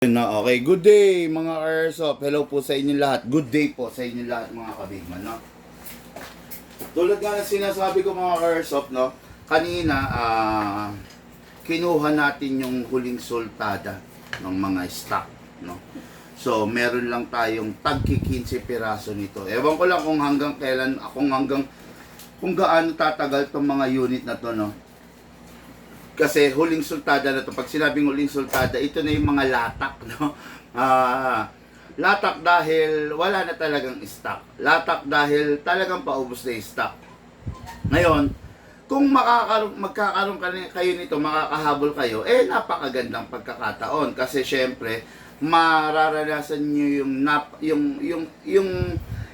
No, okay. Good day mga Airsoft. Hello po sa inyo lahat. Good day po sa inyo lahat mga kabigman, no? Tulad nga na sinasabi ko mga Airsoft, no? Kanina, kinuha natin yung huling sultada ng mga stock, no? So, meron lang tayong tagki 15 piraso nito. Ewan ko lang kung hanggang kailan, kung gaano tatagal tong mga unit na to, no? Kasi huling sultada na to, pag sinabing huling sultada, ito na yung mga latak, no? Latak dahil wala na talagang stock. Latak dahil talagang paubos na yung stock. Ngayon, kung magkakaroon kayo nito, makakahabol kayo, napakagandang pagkakataon. Kasi syempre, mararanasan nyo yung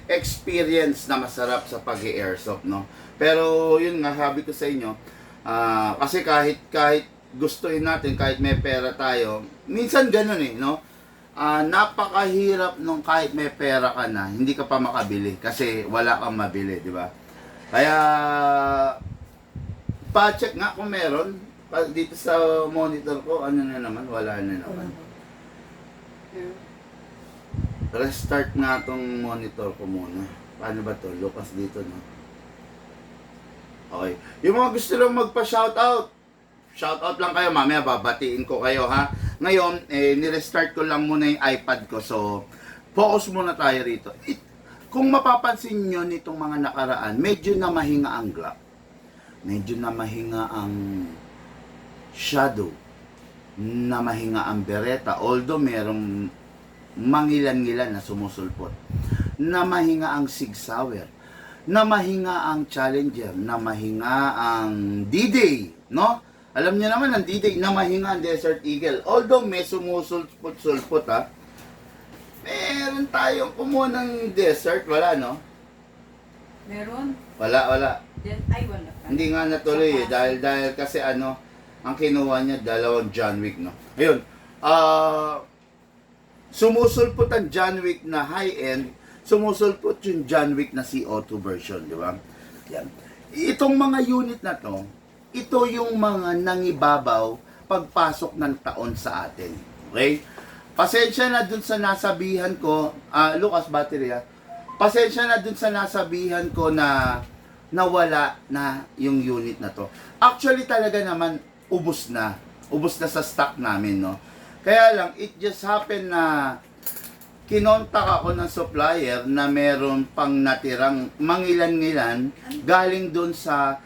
experience na masarap sa pag-airsoft, no? Pero yun nga, sabi ko sa inyo, kasi kahit gustuin natin, kahit may pera tayo, minsan ganun no? Napakahirap nung kahit may pera ka na, hindi ka pa makabili kasi wala kang mabili, di ba? Kaya pa-check nga kung meron. Dito sa monitor ko, ano na naman, wala na naman. Restart nga tong monitor ko muna. Paano ba to? Lucas dito, no? Okay. Yung mga gusto lang magpa-shoutout, shoutout lang kayo, mamaya babatiin ko kayo, ha. Ngayon, nirestart ko lang muna yung iPad ko, so focus muna tayo rito. Kung mapapansin nyo nitong mga nakaraan, medyo na mahinga ang Glock, medyo na mahinga ang Shadow, na mahinga ang Beretta, although merong mangilan-ngilan na sumusulpot, na mahinga ang Sig Sauer, na mahinga ang Challenger, na mahinga ang D-Day, no? Alam niyo naman ang D-Day, na mahinga ang Desert Eagle. Although may sumusulpot-sulpot, ha? Meron tayong kumuha ng Desert, wala, no? Meron? Wala. Ay, wala. Hindi nga natuloy, dahil kasi ang kinuha niya, dalawang John Wick, no? Ayun, sumusulpot ang John Wick na high-end, sumusulpot yung John Wick na CO2 version, di ba? Yan. Itong mga unit na to, ito yung mga nangibabaw pagpasok ng taon sa atin. Okay? Pasensya na dun sa nasabihan ko, Lucas battery, pasensya na dun sa nasabihan ko na nawala na yung unit na to. Actually talaga naman, ubos na. Ubos na sa stock namin, no? Kaya lang, it just happened na kinontak ako ng supplier na meron pang natirang mangilan-ngilan galing doon sa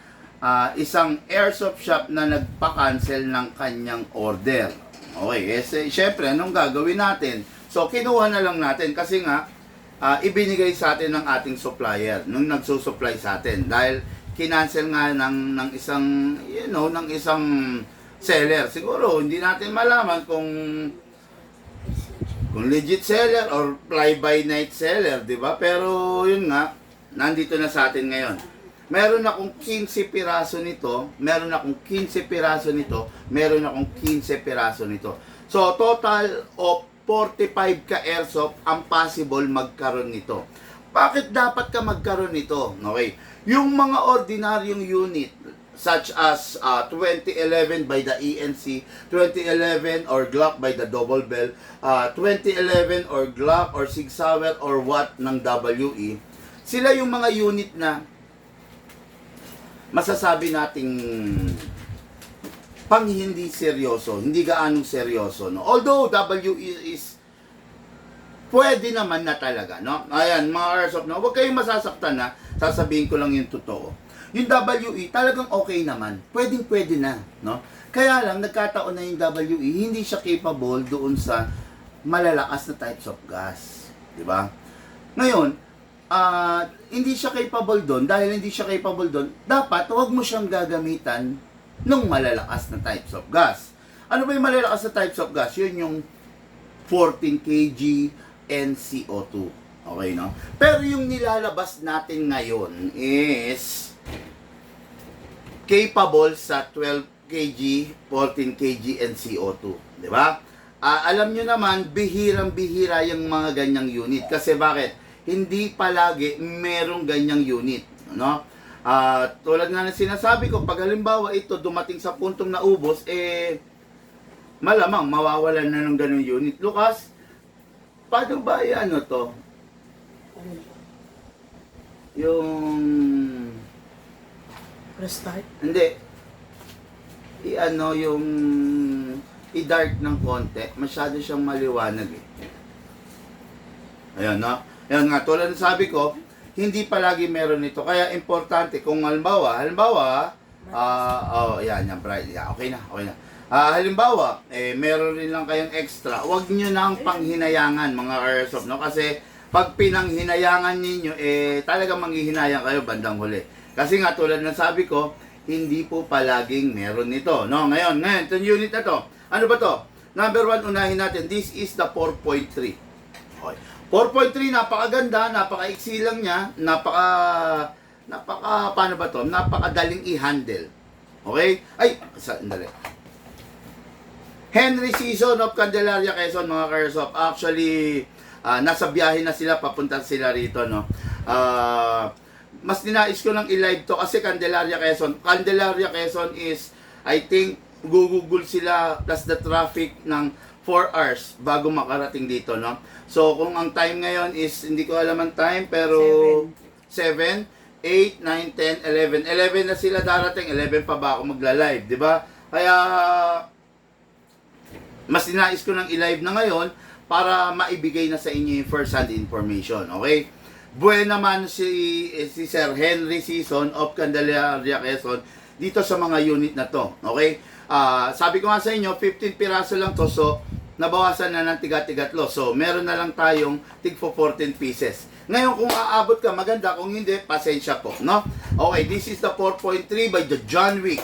isang airsoft shop na nagpa-cancel ng kanyang order. Okay, syempre, anong gagawin natin? So, kinuha na lang natin kasi nga, ibinigay sa atin ng ating supplier nung nagsusupply sa atin. Dahil kinancel nga ng isang, ng isang seller. Siguro, hindi natin malaman kung legit seller or fly-by-night seller, di ba? Pero yun nga, nandito na sa atin ngayon. Meron akong 15 piraso nito, meron akong 15 piraso nito, meron akong 15 piraso nito. So, total of 45 ka airsoft ang possible magkaroon nito. Bakit dapat ka magkaroon nito? Okay. Yung mga ordinaryong unit, such as 2011 by the ENC, 2011 or Glock by the Double Bell, 2011 or Glock or Sig Sauer or what ng WE, sila yung mga unit na masasabi nating pang hindi seryoso, hindi gaanong seryoso, no? Although WE is pwede naman na talaga, no? Ayan, mga airsoft, no? Huwag kayong masasaktan, na sasabihin ko lang yung totoo. Yung WE talagang okay naman. Pwedeng-pwede na, no? Kaya lang nagkataon na yung WE hindi siya capable doon sa malalakas na types of gas, 'di ba? Ngayon, hindi siya capable doon dahil hindi siya capable doon. Dapat huwag mo siyang gagamitan ng malalakas na types of gas. Ano ba yung malalakas na types of gas? Yun yung 14 kg NCO2. Okay, no? Pero yung nilalabas natin ngayon is capable sa 12 kg, 14 kg NCO2, di ba? Alam nyo naman, bihirang-bihira yung mga ganyang unit. Kasi bakit? Hindi palagi merong ganyang unit, no? Tulad nga ng sinasabi ko, pag halimbawa ito dumating sa puntong naubos, malamang mawawalan na ng ganung unit. Lucas, paano ba ano to? Ano ba? Yung... Restart? Hindi. I-ano yung... I-dark ng konti. Masyado siyang maliwanag eh. Ayan, no? Ayan nga, tulad ng sabi ko, hindi palagi meron ito. Kaya importante, kung halimbawa, yan, bright. Yeah, okay na. Halimbawa, meron rin lang kayong extra. Huwag nyo nang panghinayangan, mga airsoft, no? Kasi, pag pinanghinayangan ninyo, talagang manghihinayang kayo bandang huli. Kasi nga, tulad ng sabi ko, hindi po palaging meron nito, no? Ngayon, itong unit na to, ano ba to? Number 1, unahin natin, this is the 4.3. Okay. 4.3, napakaganda, napakaiksi lang niya, paano ba to? Napakadaling i-handle. Okay? Ay, sandali. Henry Season of Candelaria, Quezon, mga Airsoft. Actually, nasa biyahe na sila, papunta sila rito, no? Mas ninais ko lang i-live to kasi Candelaria, Quezon. Candelaria, Quezon is, I think, gugugol sila, plus the traffic ng 4 hours bago makarating dito, no? So, kung ang time ngayon is, hindi ko alam ang time, pero 7, 8, 9, 10, 11. 11 na sila darating, 11 pa ba ako magla-live, di ba? Kaya, mas ninais ko nang i-live na ngayon para maibigay na sa inyo yung first-hand information, okay? Buwan naman si Sir Henry Season of Candelaria, Quezon, dito sa mga unit na to, okay? Sabi ko nga sa inyo, 15 piraso lang to, so nabawasan na ng tiga-tigatlo. So, meron na lang tayong tig for 14 pieces. Ngayon, kung aabot ka, maganda. Kung hindi, pasensya po, no? Okay, this is the 4.3 by the John Wick.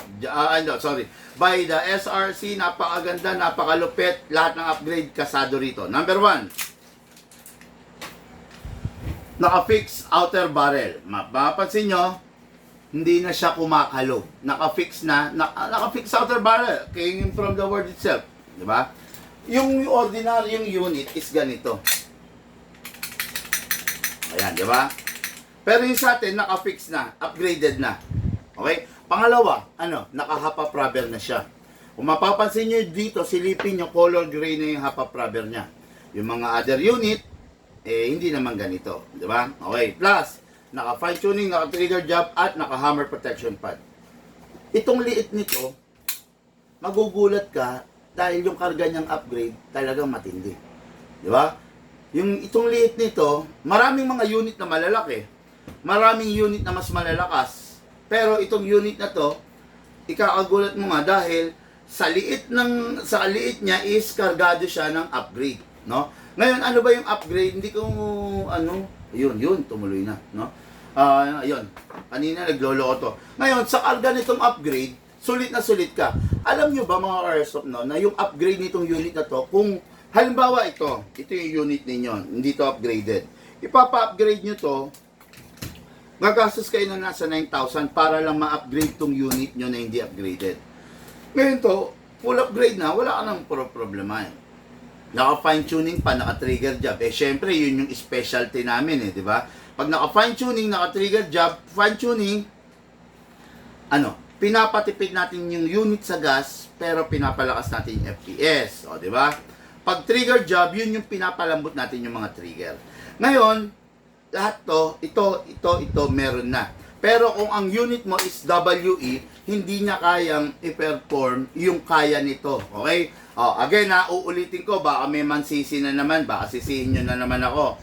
By the SRC. Napakaganda, napakalupit. Lahat ng upgrade kasado rito. Number 1. Naka-fix outer barrel. Mapapansin nyo, hindi na siya kumakalog. Naka-fix naka-fix outer barrel. Came from the word itself. Diba? Yung ordinaryong unit is ganito. Ayan, di ba? Pero yung sa atin, naka-fix na, upgraded na. Okay? Pangalawa, naka-half-up rubber na siya. Kung mapapansin nyo dito, silipin nyo, color gray na yung half-up rubber niya. Yung mga other unit, hindi naman ganito. Di ba? Okay. Plus, naka-fine tuning, naka-trigger job, at naka-hammer protection pad. Itong liit nito, magugulat ka, dahil yung karga niyang upgrade talagang matindi. Di ba? Yung itong liit nito, maraming mga unit na malalaki. Maraming unit na mas malalakas. Pero itong unit na to, ikakagulat mo nga dahil sa liit niya is kargado siya ng upgrade, no? Ngayon, ano ba yung upgrade? Hindi ko yun, tumuloy na, no? Ayun. Kanina nagloloko to. Ngayon, sa karga nitong upgrade, sulit na sulit ka. Alam nyo ba mga airsoft, no, na yung upgrade nitong unit na to, kung halimbawa ito yung unit ninyo, hindi to upgraded. Ipapa-upgrade nyo to, gagastos kayo na nasa 9,000 para lang ma-upgrade tong unit nyo na hindi upgraded. Ngayon to, full upgrade na, wala ka nang problema eh. Naka-fine tuning pa, naka-trigger job. Syempre, yun yung specialty namin di ba? Pag naka-fine tuning, naka-trigger job, fine tuning, pinapatipid natin yung unit sa gas, pero pinapalakas natin yung FPS. O, di ba? Pag trigger job, yun yung pinapalambot natin yung mga trigger. Ngayon, lahat to, ito, meron na. Pero kung ang unit mo is WE, hindi niya kayang i-perform yung kaya nito. Okay? O, again uulitin ko, baka may mansisi na naman, baka sisihin nyo na naman ako.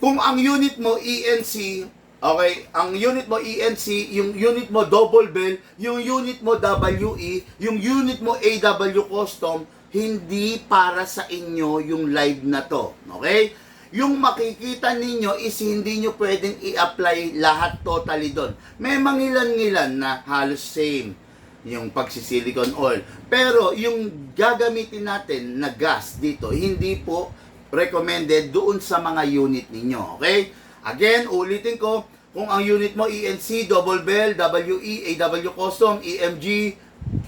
Kung ang unit mo ENC, okay, ang unit mo ENC, yung unit mo double bell, yung unit mo WE, yung unit mo AW custom, hindi para sa inyo yung live na to. Okay? Yung makikita ninyo is hindi nyo pwedeng i-apply lahat totally doon. May mangilan-ngilan na halos same yung pagsisilicon oil. Pero yung gagamitin natin na gas dito, hindi po recommended doon sa mga unit ninyo. Okay? Again, ulitin ko, kung ang unit mo ENC, double bell, WE, AW custom, EMG,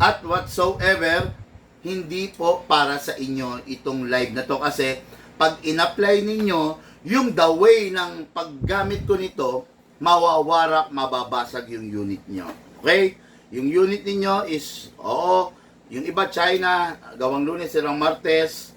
at whatsoever, hindi po para sa inyo itong live na to kasi pag in-apply ninyo, yung the way ng paggamit ko nito, mawawarak, mababasag yung unit nyo. Okay? Yung unit ninyo is, Yung iba China, gawang Lunes silang Martes,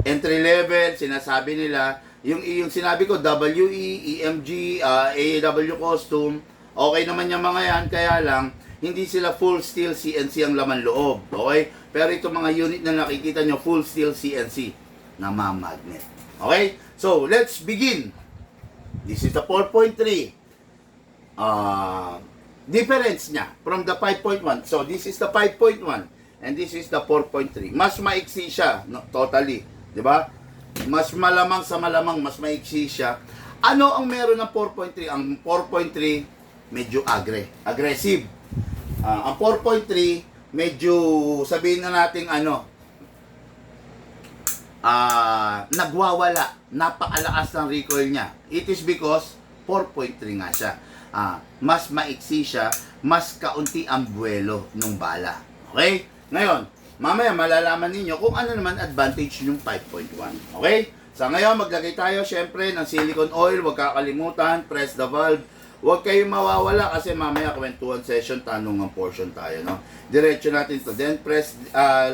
entry level, sinasabi nila, yung sinabi ko, WE, EMG, AAW costume, okay naman yung mga yan, kaya lang, hindi sila full steel CNC ang laman loob, okay? Pero itong mga unit na nakikita nyo, full steel CNC na magnet. Okay? So, let's begin. This is the 4.3. Difference niya from the 5.1. So, this is the 5.1 and this is the 4.3. Mas maiksi siya, no, totally. Di ba? Mas malamang sa malamang, mas maiksi siya. Ano ang meron ng 4.3? Ang 4.3, medyo aggressive. Ang 4.3, medyo sabihin na natin nagwawala. Napakalakas ng recoil niya. It is because 4.3 nga siya. Mas maiksi siya, mas kaunti ang buwelo ng bala. Okay? Ngayon, mamaya malalaman ninyo kung ano naman advantage ng 5.1. Okay? So ngayon, maglagay tayo syempre ng silicone oil. Huwag kakalimutan, press the valve. Huwag kayong mawawala kasi mamaya kwentuhan session, tanong ang portion tayo. No? Diretso natin to. Then press,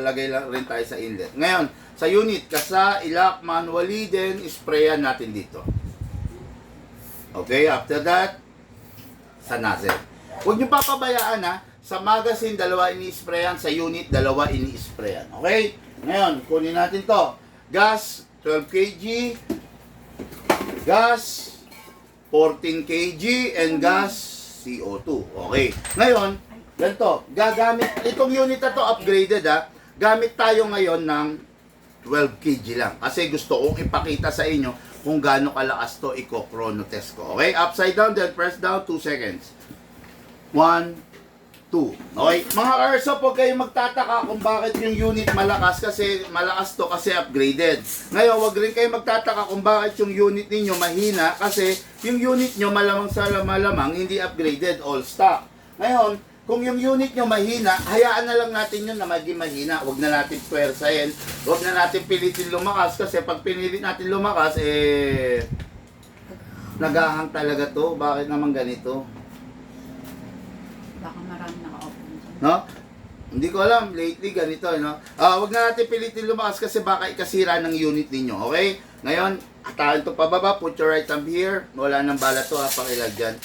lagay lang rin tayo sa inlet. Ngayon, sa unit, kasa, ilak, manually, then sprayan natin dito. Okay, after that, sa nozzle. Huwag nyo papabayaan sa magazine, dalawa ini-sprayan, sa unit, dalawa ini-sprayan. Okay? Ngayon, kunin natin to. Gas, 12 kg. Gas, 14 kg. And gas, CO2. Okay. Ngayon, ganito. Gagamit, itong unit na to, upgraded Gamit tayo ngayon ng 12 kg lang. Kasi gusto kong ipakita sa inyo kung gaano kalakas to, i-chrono test ko. Okay? Upside down, then press down, 2 seconds. 1, 2. Okay? Mga airsoft, huwag kayong magtataka kung bakit yung unit malakas kasi malakas to kasi upgraded. Ngayon, huwag rin kayong magtataka kung bakit yung unit ninyo mahina kasi yung unit nyo malamang sa malamang hindi upgraded, all stock. Ngayon, kung yung unit nyo mahina, hayaan na lang natin yun na maging mahina. Huwag na natin pwersahin. Huwag na natin pilitin lumakas kasi pag pinilit natin lumakas, nagahang talaga to. Bakit naman ganito? Baka marami naka-open dyan. No? Hindi ko alam. Lately, ganito. No? Huwag na natin pilitin lumakas kasi baka ikasira ng unit ninyo. Okay? Ngayon, atahan to pababa. Put your right thumb here. Wala nang bala to. Pakilag dyan.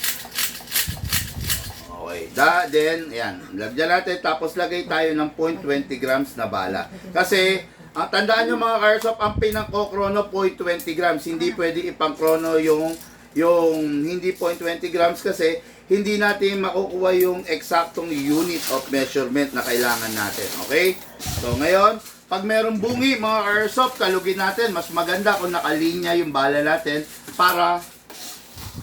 Okay. Then, ayan. Lagyan natin. Tapos lagay tayo ng 0.20 grams na bala. Kasi, ang tandaan nyo mga airsoft, ang pinang-chrono 0.20 grams. Hindi pwede ipang-chrono yung hindi 0.20 grams kasi hindi natin makukuha yung eksaktong unit of measurement na kailangan natin. Okay? So, ngayon, pag merong bungi, mga airsoft, kalugin natin. Mas maganda kung nakalinya yung bala natin para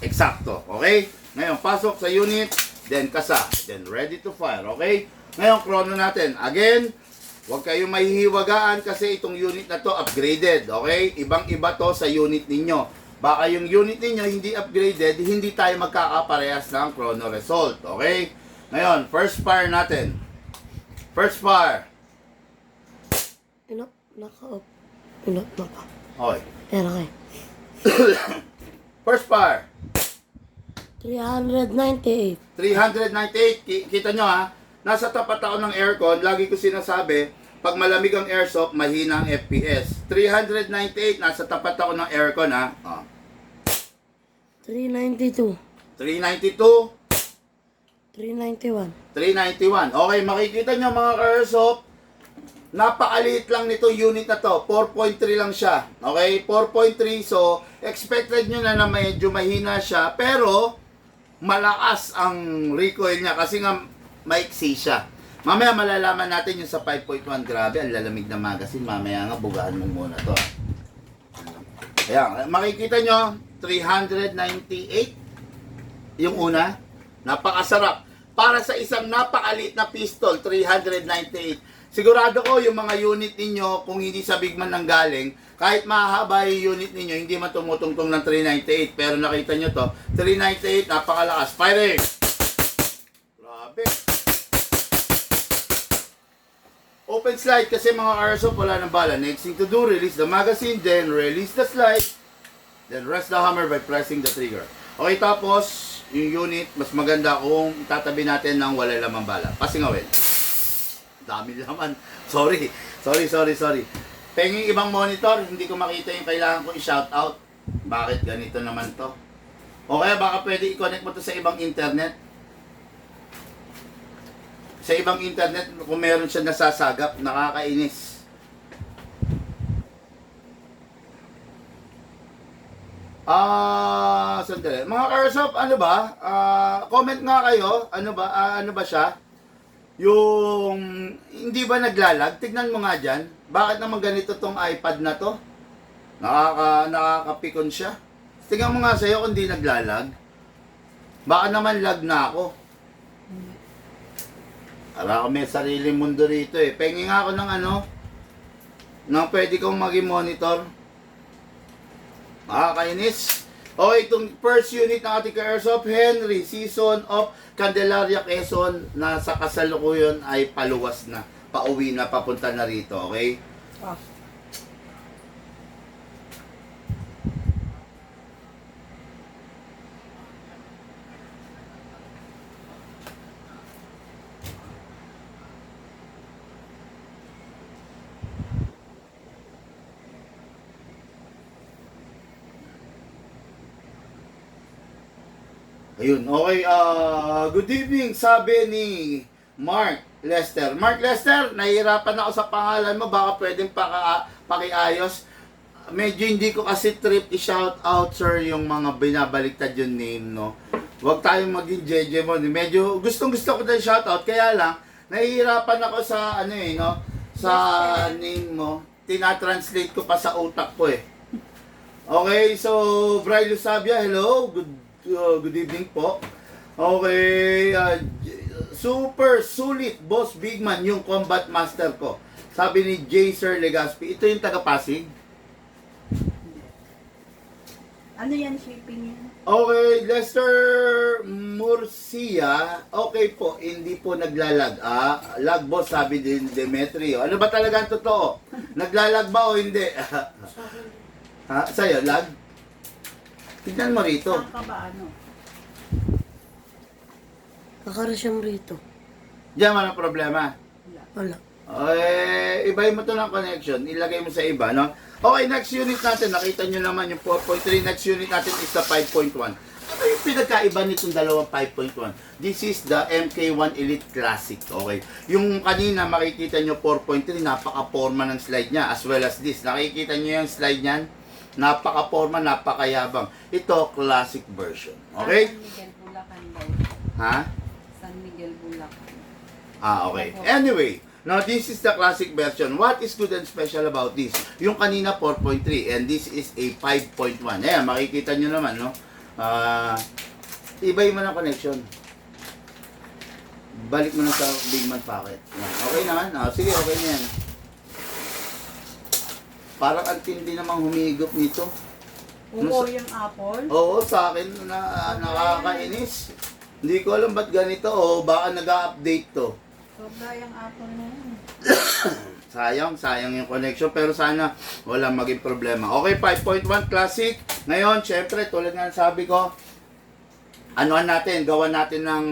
eksakto. Okay? Ngayon, pasok sa unit. Then kasa, then ready to fire, okay? Ngayon, chrono natin. Again, huwag kayong mahihiwagaan kasi itong unit na to upgraded, okay? Ibang-iba to sa unit ninyo. Baka yung unit ninyo hindi upgraded, hindi tayo magkakaparehas ng chrono result, okay? Ngayon, first fire natin. First fire. Naka-off. Naka. Okay. Yan, okay. First fire. 398. 398, kita nyo nasa tapat ako ng aircon, lagi ko sinasabi, pag malamig ang airsoft, mahina ang FPS. 398, nasa tapat ako ng aircon 392. 392, 391. 391. Okay, makikita nyo mga airsoft, napakaliit lang nito unit na to, 4.3 lang siya. Okay, 4.3, so expected nyo na medyo mahina siya, pero malakas ang recoil niya kasi nga maiksi siya. Mamaya malalaman natin yung sa 5.1. Grabe, ang lalamig na magazine. Mamaya nga, bugaan mo muna to. Ayan, makikita nyo, 398 yung una. Napakasarap. Para sa isang napakaliit na pistol, 398. Sigurado ko yung mga unit ninyo, kung hindi sa Bigman nang galing, kahit mahaba yung unit ninyo, hindi man tumutungtong ng 398. Pero nakita nyo to, 398, napakalakas. Firing! Grabe. Open slide kasi mga airsoft, wala ng bala. Next thing to do, release the magazine, then release the slide, then rest the hammer by pressing the trigger. Okay, tapos, yung unit, mas maganda kung tatabi natin ng wala lamang bala. Passing away. Dami naman. Sorry. Penging ibang monitor, hindi ko makita yung kailangan ko i-shoutout. Bakit ganito naman to? O kaya baka pwede i-connect mo to sa ibang internet. Sa ibang internet, kung meron siya nasasagap, nakakainis. Sandali. Mga Airsoft, ano ba? Comment nga kayo. Ano ba siya? Yung hindi ba naglalag? Tignan mo nga dyan. Bakit naman ganito tong iPad na to? Nakakapikon siya. Tingnan mo nga sa'yo kung di naglalag. Baka naman lag na ako. Para ako may sariling mundo rito eh. Pengi nga ako ng nang pwede kong maging monitor. Makakainis. Okay, itong first unit ng ating Airsoft Henry, Season of Candelaria, Quezon, na sa kasalukuyan ay paluwas na. Pauwi na, papunta na rito, okay? Ah. Ayun, okay, good evening, sabi ni Mark Lester. Mark Lester, nahihirapan ako sa pangalan mo, baka pwedeng pakiayos. Medyo hindi ko kasi trip i-shout out, sir, yung mga binabaliktad yung name, no? Huwag tayong maging jeje mo. Medyo gustong-gusto ko na shout out, kaya lang, nahihirapan ako sa, no? Sa name mo. Tinatranslate ko pa sa utak ko, eh. Okay, so, Bri Lusabia, hello, good evening po. Okay, super sulit, Boss Bigman, yung combat master ko. Sabi ni J. Sir Legaspi, ito yung taga-Pasig. Ano yan, shipping yan? Okay, Lester Murcia, okay po, hindi po naglalag. Lag boss, sabi din Demetrio. Ano ba talaga ang totoo? Naglalag ba o hindi? Sa'yo, lag? Tignan mo rito. Saan ka ba ano? Nakarasyam rito. Diyan man ang problema. Wala. Ibahin mo to ng connection, ilagay mo sa iba, no? Okay, next unit natin, nakita nyo naman yung 4.3, next unit natin is the 5.1. Ano yung pinagkaiba nitong dalawang 5.1? This is the MK1 Elite Classic, okay? Yung kanina makikita nyo 4.3, napaka-forma ng slide niya, as well as this. Nakikita nyo yung slide niyan? Napaka-forma, napakayabang. Ito, classic version, okay? San Miguel, Bulacan daw. Ha? San Miguel, Bulacan. Okay. Anyway, now this is the classic version. What is good and special about this? Yung kanina 4.3 and this is a 5.1. Ayan, makikita nyo naman, no? Ibay mo ng connection. Balik mo na sa Bigman packet. Yan. Okay naman? Sige, okay na yan. Parang ang tindi namang humigop nito. Oo, yung apple. Oo, sa akin nakakainis. Hindi ko alam ba't ganito o baka nag-update to. Sobra yung apple na yun. Sayang yung connection pero sana walang maging problema. Okay, 5.1 Classic. Ngayon, syempre, tulad nga sabi ko, gawan natin ng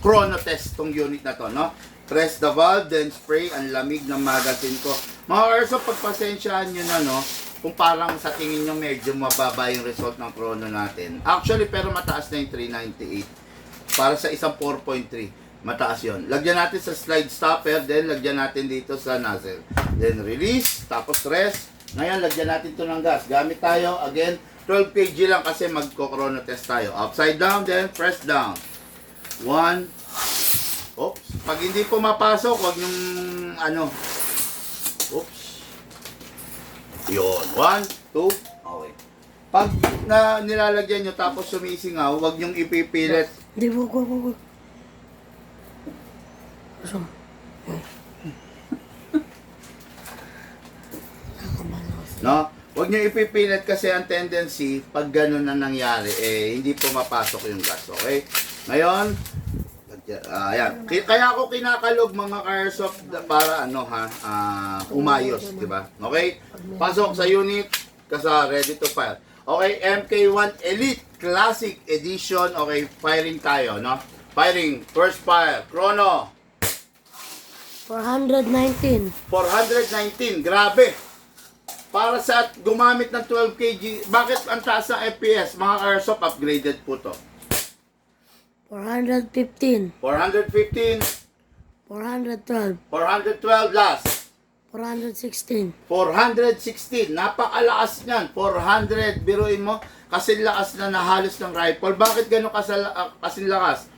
chrono test tong unit na to, no? Press the valve, then spray ang lamig ng magazine ko. Mga Airsoft, pagpasensyaan nyo na, no? Kung parang sa tingin nyo medyo mababa yung result ng chrono natin. Actually, pero mataas na yung 398. Para sa isang 4.3, mataas yon. Lagyan natin sa slide stopper, then lagyan natin dito sa nozzle. Then release, tapos rest. Ngayon, lagyan natin ito ng gas. Gamit tayo, again, 12 kg lang kasi magko-chrono test tayo. Upside down, then press down. 1. Oops. Pag hindi pumapasok, wag yung oops. Yun. 1, 2. Okay. Pag nilalagyan nyo tapos sumisingaw, wag yung ipipilit. Hindi, wag. Asam. No? Wag nyo ipipilit kasi ang tendency, pag ganun na nangyari, hindi pumapasok yung gas. Okay? Ngayon, ayan. Kaya ako kinakalog mga Airsoft para umayos, di ba? Okay? Pasok sa unit, kasi ready to fire. Okay, MK1 Elite Classic Edition. Okay, firing tayo, no? Firing, first fire, chrono. 419. 419, grabe. Para sa gumamit ng 12 kg, bakit ang taas ng FPS? Mga airsoft upgraded po to. 415. 415, 412. 412 last. 416. 416, napakalakas niyan. 400, biruin mo, kasi lakas na nahalos ng rifle. Bakit gano'n kasi lakas?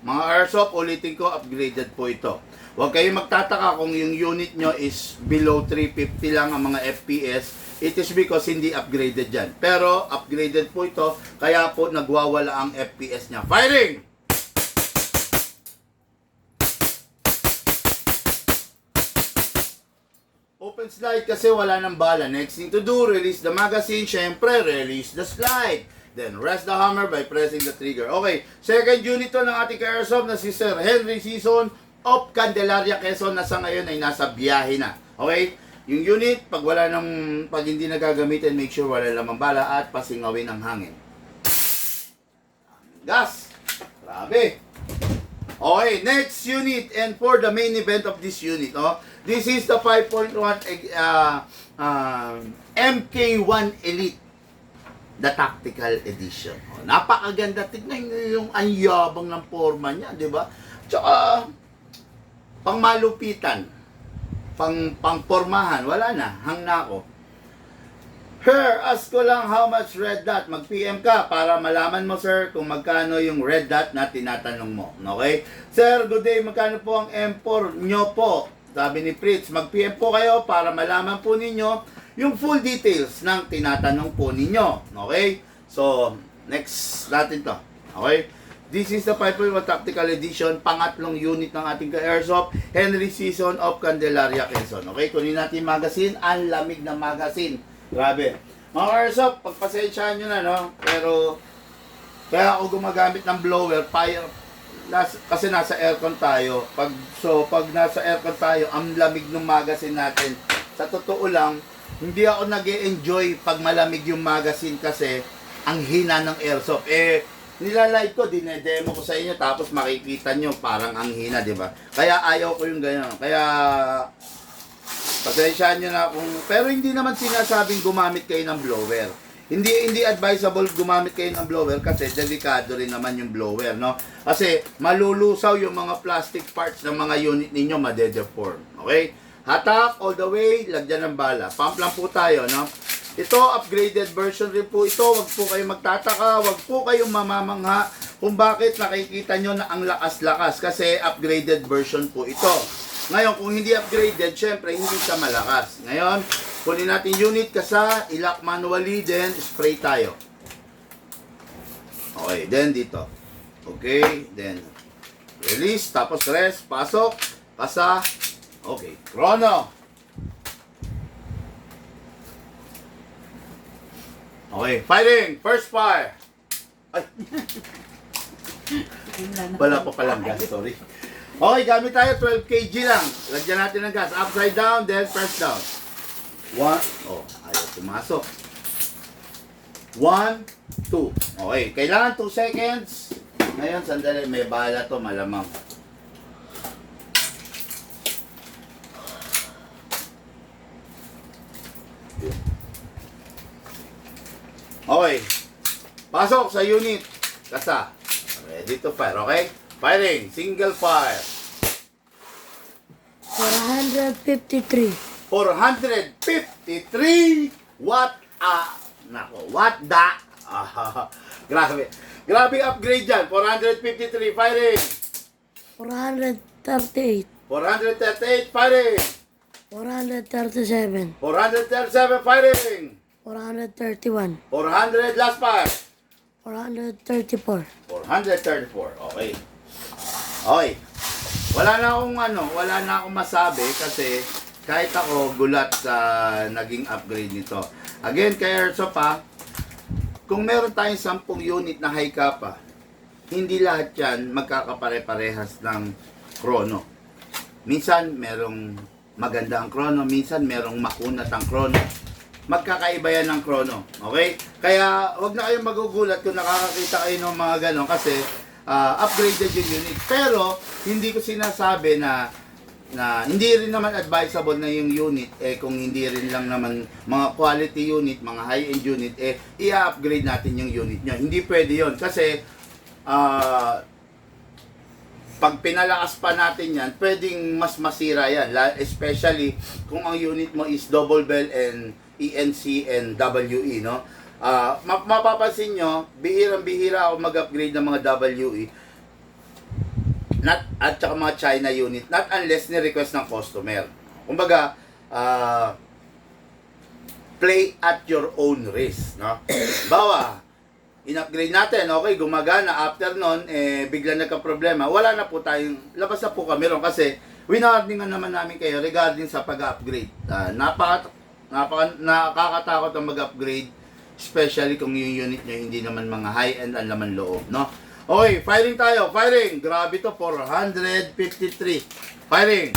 Mga airsoft, ulitin ko, upgraded po ito. Huwag kayong magtataka kung yung unit nyo is below 350 lang ang mga FPS. It is because hindi upgraded yan. Pero upgraded po ito, kaya po nagwawala ang FPS niya. Firing! Open slide kasi wala ng bala. Next thing to do, release the magazine. Syempre, release the slide. Then rest the hammer by pressing the trigger. Okay, second unit to ng ating airsoft na si Sir Henry Season of Candelaria, Quezon, na sa ngayon ay nasa biyahe na. Okay? Yung unit, pag hindi nagagamitin, make sure wala lamang bala at pasingawin ang hangin. Gas! Grabe! Okay, next unit, and for the main event of this unit, this is the 5.1 MK1 Elite, the Tactical Edition. Napakaganda, tignan nyo yung anyabang ng forma niya, di ba? Tsaka, pangmalupitan, pangpormahan, wala na, hang na ako. Sir, ask ko lang how much red dot. Mag-PM ka para malaman mo, sir, kung magkano yung red dot na tinatanong mo. Okay? Sir, good day, magkano po ang M4 nyo po? Sabi ni Fritz, mag-PM po kayo para malaman po ninyo yung full details ng tinatanong po ninyo. Okay? So, next natin to. Okay? This is the 5.1 Tactical Edition, pangatlong unit ng ating ka-airsoft, Henry Season of Candelaria, Quezon. Okay, kunin natin yung magazine, ang lamig na magazine. Grabe. Mga airsoft, pagpasensyahan nyo na, no? Pero, kaya ako gumagamit ng blower, kasi nasa aircon tayo. Pag nasa aircon tayo, ang lamig ng magazine natin. Sa totoo lang, hindi ako nag-e-enjoy pag malamig yung magazine kasi ang hina ng airsoft. Nilalive ko, dinedemo ko sa inyo, tapos makikita nyo parang ang hina, di ba? Kaya ayaw ko yung ganyan. Kaya, pasensyahan nyo na kung, pero hindi naman sinasabing gumamit kayo ng blower. Hindi advisable gumamit kayo ng blower kasi delikado rin naman yung blower, no? Kasi malulusaw yung mga plastic parts ng mga unit ninyo, madedeform. Okay? Hatak all the way, lagyan ng bala. Pump lang po tayo, no? Ito, upgraded version rin po ito. Huwag po kayong magtataka, huwag po kayong mamamangha kung bakit nakikita nyo na ang lakas-lakas kasi upgraded version po ito. Ngayon, kung hindi upgraded, syempre, hindi siya malakas. Ngayon, kunin natin unit kasa, ilock manually, then spray tayo. Okay, then dito. Okay, then release, tapos rest, pasok, kasa. Okay, chrono. Okay, firing! First fire! Ay! Wala pa palang gas, sorry. Okay, gamit tayo 12 kg lang. Lagyan natin ng gas. Upside down, then press down. Ayaw pumasok. 1, 2. Okay, kailangan 2 seconds. Ngayon, sandali, may bala to, malamang. Okay. Pasok sa unit. Kasa. Ready to fire. Okay? Firing. Single fire. 453. 453. What nako. What the? Grabe. Grabe upgrade dyan. 453. Firing. 438. 438. Firing. 437. 437. Firing. 431. 400. Last fire. 434. 434. Okay. Okay. Wala na akong masabi kasi kahit ako gulat sa naging upgrade nito. Again, kay Airsoft kung meron tayong 10 unit na high kappa, hindi lahat yan magkakapare-parehas ng chrono. Minsan merong maganda ang chrono, minsan merong makunat ang chrono. Magkakaiba yan ng chrono. Okay? Kaya wag na kayong magugulat kung nakakakita kayo ng mga ganon kasi upgraded yung unit. Pero hindi ko sinasabi na na hindi rin naman advisable na yung unit kung hindi rin lang naman mga quality unit, mga high-end unit i-upgrade natin yung unit nyo. Hindi pwede yon kasi pag pinalakas pa natin yan, pwedeng mas masira yan. Especially kung ang unit mo is double bell and ENC and WE, no? Mapapansin nyo, bihirang-bihira ako mag-upgrade ng mga WE at saka mga China unit, not unless ni-request ng customer. Kumbaga, play at your own risk, no? Bawa, in-upgrade natin, okay, gumagana, after nun, bigla nagka-problema, wala na po tayong, labas na po kami ron kasi winarningan naman namin kayo regarding sa pag-upgrade. Nakakatakot ang mag-upgrade, especially kung yung unit nyo hindi naman mga high-end ang laman loob, no? Okay, firing tayo. Firing. Grabe to, 453. Firing.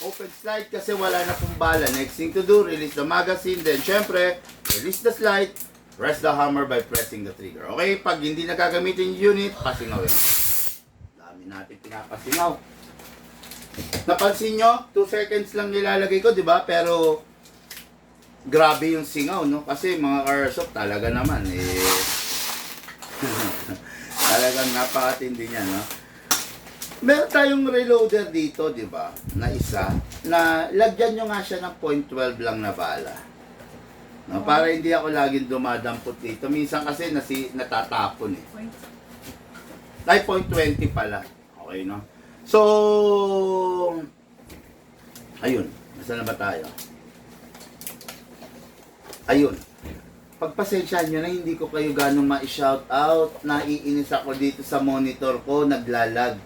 Open slide kasi wala na pong bala. Next thing to do, release the magazine. Then, syempre, release the slide. Press the hammer by pressing the trigger. Okay, pag hindi nagagamitin yung unit, pasingawin. Dami natin pinapasingaw. Napansin nyo, 2 seconds lang nilalagay ko, di ba? Pero, grabe yung singaw, no? Kasi mga airsoft talaga naman, talagang napakatindi niya, no? Meron tayong reloader dito, di ba? Na isa, na lagyan nyo nga siya ng .12 lang na bala. No? Para hindi ako laging dumadampot dito. Minsan kasi natatapon, eh. Ay, .20 pala. Okay, no? So, ayun. Nasaan na ba tayo? Ayun. Pagpasensyahan nyo na hindi ko kayo ganong ma-shout out. Naiinis ako dito sa monitor ko. Naglalag.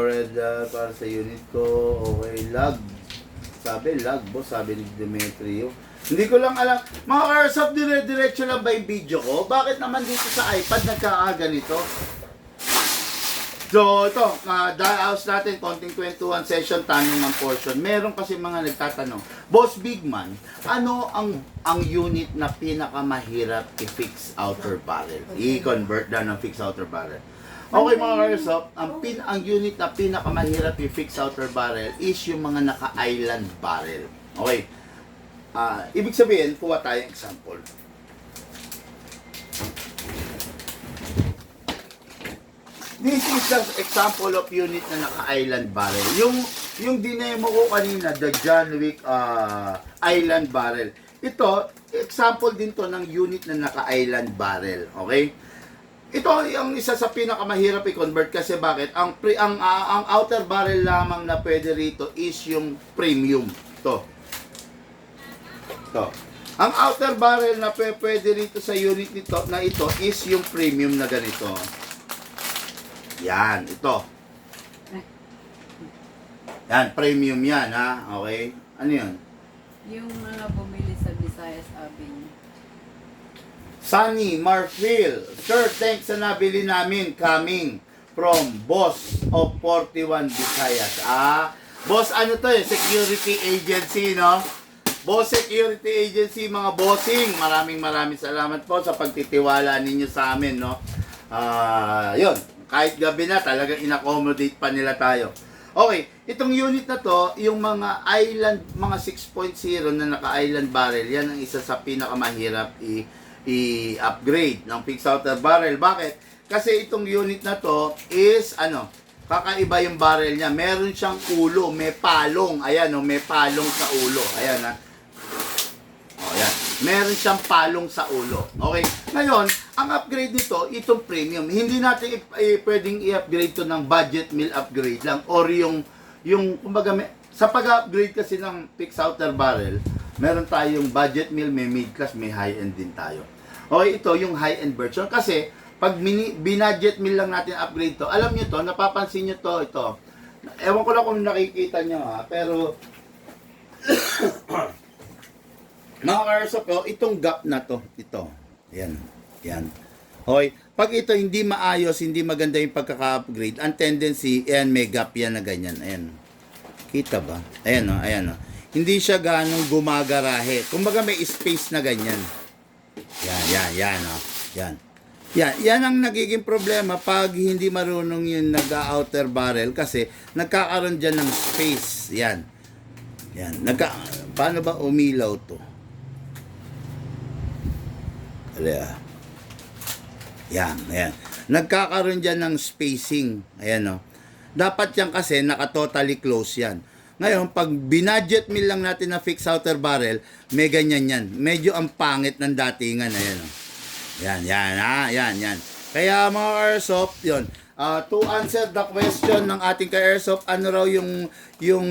Red para sa unit ko. Okay, lag. Sabi, lag boss. Sabi ni Demetrio. Hindi ko lang alam. Mga airsoft, dire-diretso lang ba yung video ko? Bakit naman dito sa iPad nagkakaganito? So, ito, dials natin, konting kwentuhan session, tanong ang portion. Meron kasi mga nagtatanong, Boss Bigman, ano ang unit na pinakamahirap i-fix outer barrel? I-convert na ng fix outer barrel. Okay mga airsoft, ang unit na pinakamahirap i-fix outer barrel is yung mga naka-island barrel. Okay. Ibig sabihin, kuha tayong example. This is the example of unit na naka-island barrel. Yung dinemo ko kanina, the John Wick island barrel. Ito, example din to ng unit na naka-island barrel. Okay? Ito ang isa sa pinakamahirap i-convert kasi bakit? Ang outer barrel lamang na pwede rito is yung premium. To. Ang outer barrel na pwede rito sa unit nito na ito is yung premium na ganito. Yan, ito. Yan, premium yan, ha? Okay? Ano yun? Yung mga bumili sa Visayas Avenue. Sunny Marfil. Sir, thanks sa nabili namin coming from Boss of 41 Visayas. Boss, ano to eh? Security agency, no? Boss Security Agency, mga bossing. Maraming salamat po sa pagtitiwala ninyo sa amin, no? Yun. Kahit gabi na, talagang in-accommodate pa nila tayo. Okay, itong unit na to, yung mga island, mga 6.0 na naka-island barrel, yan ang isa sa pinakamahirap i-upgrade ng fixed outer barrel. Bakit? Kasi itong unit na to is, kakaiba yung barrel niya. Meron siyang ulo, may palong. Ayan, may palong sa ulo. Ayan, Ayan. Meron siyang palong sa ulo. Okay? Ngayon, ang upgrade nito, itong premium. Hindi natin pwedeng i-upgrade to ng budget meal upgrade lang or yung kumbaga, sa pag-upgrade kasi ng fixed outer barrel, meron tayong budget meal, may mid-class, may high-end din tayo. Okay, ito yung high-end version. Kasi, pag binudget meal lang natin upgrade to, alam nyo to, napapansin nyo to, ito. Ewan ko lang kung nakikita nyo pero mga airsoft, itong gap na to, ito. Yan. Okay. Pag ito hindi maayos, hindi maganda yung pagkaka-upgrade, ang tendency, may gap yan na ganyan. Ayan. Kita ba? Ayan. Hindi siya ganong gumagarahe. Kumbaga may space na ganyan. Yan. Yan ang nagiging problema pag hindi marunong yung nag-outer barrel kasi nagkakaroon dyan ng space. Yan. Paano ba umilaw to? Yan. Nagkakaroon dyan ng spacing. Ayan o. Dapat yan kasi naka-totally close yan. Ngayon, pag binudget mill lang natin na fixed outer barrel, may ganyan yan. Medyo ang pangit ng datingan. Ayan o. Yan. Kaya mga airsoft, yun. To answer the question ng ating ka-airsoft, ano raw yung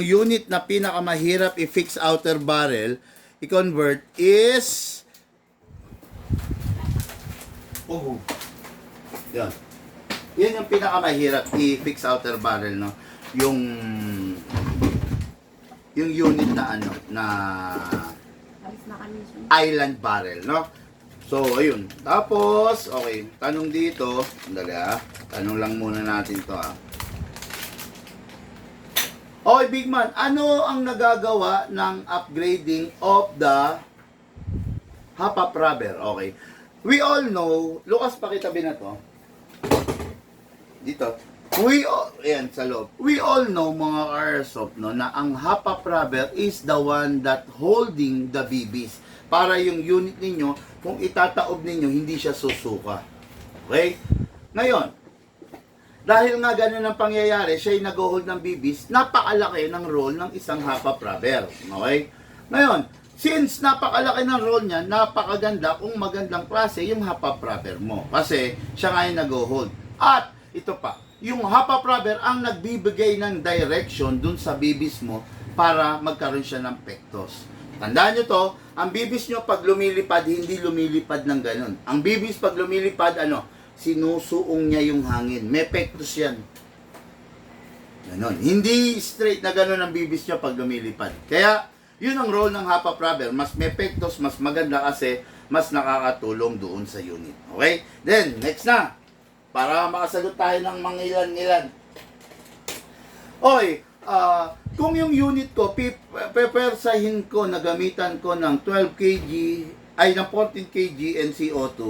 unit na pinakamahirap i-fix outer barrel, i-convert is... Yan. Yan yung pinakamahirap i-fix outer barrel, no? Yung unit na island barrel, no? So, ayun. Tapos, okay, tanong dito. Tanong lang muna natin to, Okay, Big Man, ano ang nagagawa ng upgrading of the hop-up rubber? Okay. We all know, Lucas, pakitabi na to. Dito. Ayan, sa loob. We all know, mga airsoft, no, na ang hop-up rubber is the one that holding the BBs. Para yung unit ninyo, kung itataob ninyo, hindi siya susuka. Okay? Ngayon, dahil nga ganun ang pangyayari, siya yung nag-hold ng BBs, napakalaki ng role ng isang hop-up rubber. Okay? Ngayon, since napakalaki ng role niya, napakaganda kung magandang klase yung hop-up rubber mo. Kasi siya nga yung nag-hold. At ito pa, yung hop-up rubber ang nagbibigay ng direction dun sa BBs mo para magkaroon siya ng pectos. Tandaan nyo to, ang bibis nyo pag lumilipad, hindi lumilipad ng ganun. Ang bibis pag lumilipad, sinusuong niya yung hangin. May pectus yan. Ganun. Hindi straight na ganun ang bibis nyo pag lumilipad. Kaya, yun ang role ng hop-up rubber. Mas may pectus, mas maganda kasi mas nakakatulong doon sa unit. Okay? Then, next na. Para makasagot tayo ng mga ilan-ilan. Okay. Kung yung unit ko, pepersahin ko na gamitan ko ng 12 kg, ay ng 14 kg NCO2,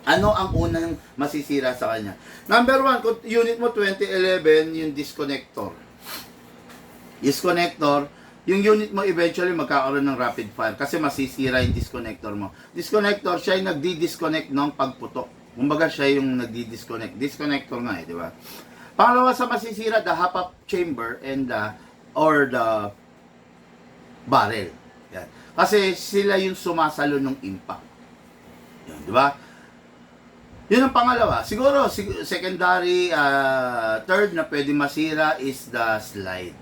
ano ang unang masisira sa kanya? Number 1, kung unit mo 2011, yung disconnector. Yung unit mo eventually magkakaroon ng rapid fire kasi masisira yung disconnector mo. Disconnector, siya yung nagdi-disconnect ng pagputok. Kumbaga siya yung nagdi-disconnect. Disconnector nga di ba? Pangalawa sa masisira, the hop-up chamber and the barrel. Yan. Kasi sila yung sumasalo ng impact. Yan, di ba? Yun ang pangalawa. Siguro, secondary, third na pwede masira is the slide.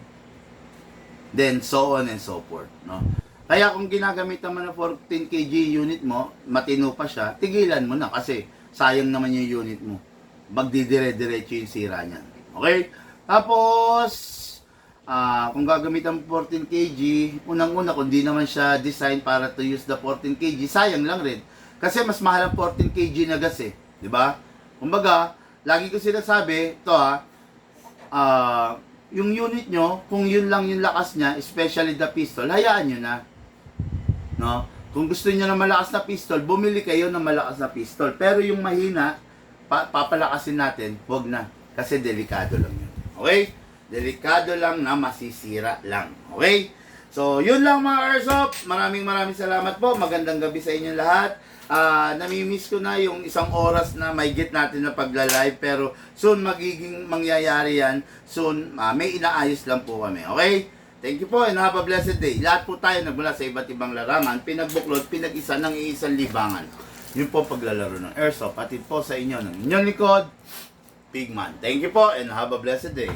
Then, so on and so forth. No? Kaya kung ginagamit naman ng 14 kg unit mo, matino pa siya, tigilan mo na kasi sayang naman yung unit mo. Magdidire-diretso yung sira niyan. Okay? Tapos, kung gagamitan mo 14 kg, unang-una, kung di naman siya design para to use the 14 kg, sayang lang rin. Kasi mas mahal ang 14 kg na gas eh. Diba? Kumbaga, lagi ko sinasabi, ito yung unit nyo, kung yun lang yung lakas niya, especially the pistol, hayaan nyo na. No? Kung gusto niyo na malakas na pistol, bumili kayo ng malakas na pistol. Pero yung mahina, papalakasin natin, huwag na. Kasi delikado lang yun. Okay? Delikado lang na masisira lang. Okay? So, yun lang mga airsoft. Maraming salamat po. Magandang gabi sa inyo lahat. Namimiss ko na yung isang oras na may get natin na pagla-live. Pero soon magiging mangyayari yan. Soon, may inaayos lang po kami. Okay? Thank you po and have a blessed day. Lahat po tayo nagmula sa iba't ibang larangan. Pinagbuklod, pinag-isa ng iisang libangan. Yun po paglalaro ng airsoft. Patid po sa inyo ng inyong likod, Big Man. Thank you po and have a blessed day.